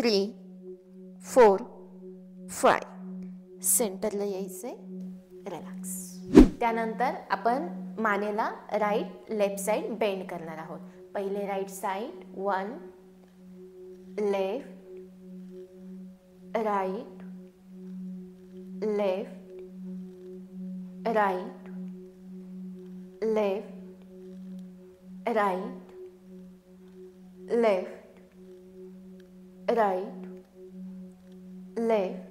3 4 5 सेंटरला यायचे, रिलॅक्स। त्यानंतर आपण मानेला राईट लेफ्ट साइड बेंड करणार आहोत। पहिले right side 1 left right left right left right left right left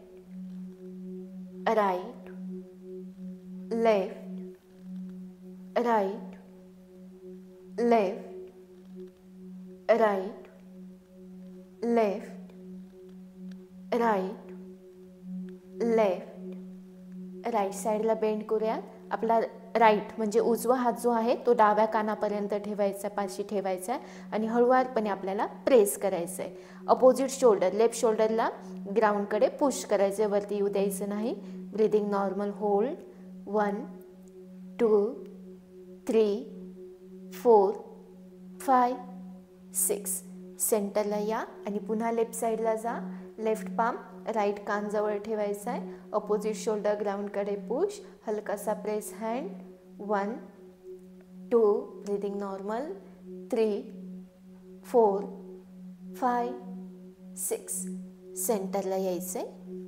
right left right left right left right left. Right साईडला बेंड करूया। आपला राईट म्हणजे उजवा हात जो आहे तो डाव्या कानापर्यंत ठेवायचा, पाशी ठेवायचा आहे आणि हळूवारपणे आपल्याला प्रेस करायचं आहे। अपोजिट शोल्डर लेफ्ट शोल्डरला ग्राउंडकडे पुश करायचं, वरती येऊ द्यायचं नाही। ब्रीदिंग नॉर्मल, होल्ड 1 2 3 4 5 6 सेंटरला या आणि पुन्हा लेफ्ट साइडला जा। लेफ्ट पाम राईट कान जवळ ठेवायचा आहे, अपोजिट शोल्डर ग्राउंडकडे पुश, हलकासा प्रेस हँड 1 2 ब्रीदिंग नॉर्मल 3 4 5 6 सेंटरला यायचे,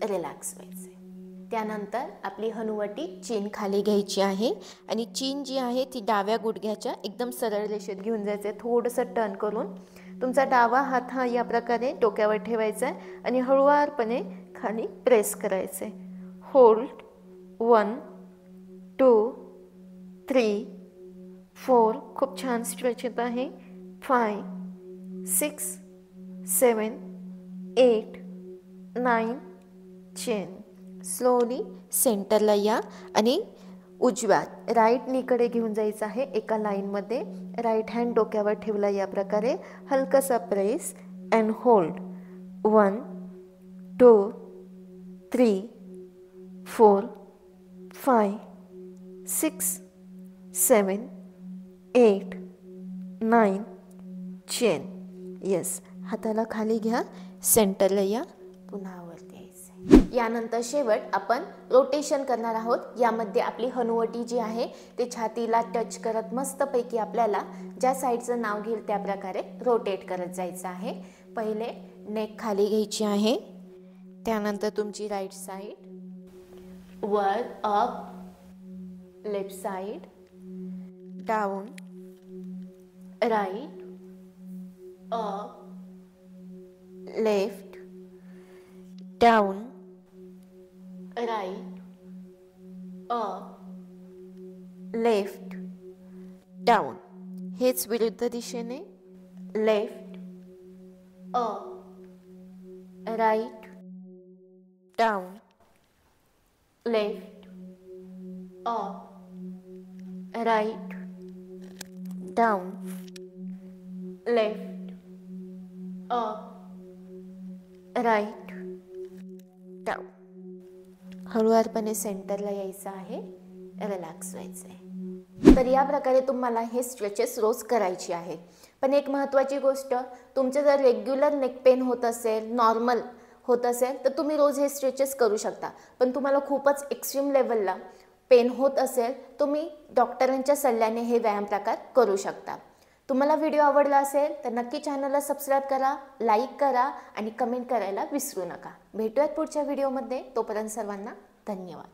रिलॅक्स व्हायचे। त्यानंतर आपली हनुवटी चीन खाली घ्यायची आहे आणि चीन जी आहे ती डाव्या गुडघ्याच्या एकदम सरळ रेषेत घेऊन जायचं आहे। थोडंसं टर्न करून तुमचा डावा हात हा या प्रकारे डोक्यावर ठेवायचा आहे आणि हळूवारपणे खाली प्रेस करायचे। होल्ड 1 2 3 4 खूप छान स्ट्रेच येत आहे 5 6 7 8 9 10 स्लोली सेंटरला या आणि उजव्या राईट नीकडे घेऊन जायचं आहे। एका लाईनमध्ये राईट हँड डोक्यावर ठेवला या प्रकारे, हलकासा प्रेस अँड होल्ड 1 2 3 4 5 6 7 8 9 10 येस। हाताला खाली घ्या, सेंटरला या, पुन्हा वरती यायचं। यानंतर शेवट आपण रोटेशन करणार आहोत। यामध्ये आपली हनुवटी जी आहे ते छातीला टच करत मस्तपैकी आपल्याला ज्या साईडचं नाव घेईल त्या प्रकारे रोटेट करत जायचं आहे। पहिले नेक खाली घ्यायची आहे, त्यानंतर तुमची राईट साईड वर up, left side down, right up left down right up left down. हेच विरुद्ध दिशेने left up right down left up right down left up right down. हळूवारपणे सेंटरला यायचं आहे, रिलॅक्स व्हायचं आहे। तर या प्रकारे तुम्हाला हे स्ट्रेचेस रोज करायची आहे। पण एक महत्त्वाची गोष्ट, तुमचं जर रेग्युलर नेक पेन होत असेल, नॉर्मल होत असेल तर तुम्ही रोज हे स्ट्रेचेस करू शकता। पण तुम्हाला खूपच एक्स्ट्रीम लेवलला पेन होत असेल तुम्ही डॉक्टरांच्या सल्ल्याने हे व्यायाम प्रकार करू शकता। तुम्हाला व्हिडिओ आवडला असेल तर नक्की चॅनलला सबस्क्राईब करा, लाईक करा आणि कमेंट करायला विसरू नका। भेटूयात पुढच्या व्हिडिओमध्ये, तोपर्यंत सर्वांना धन्यवाद।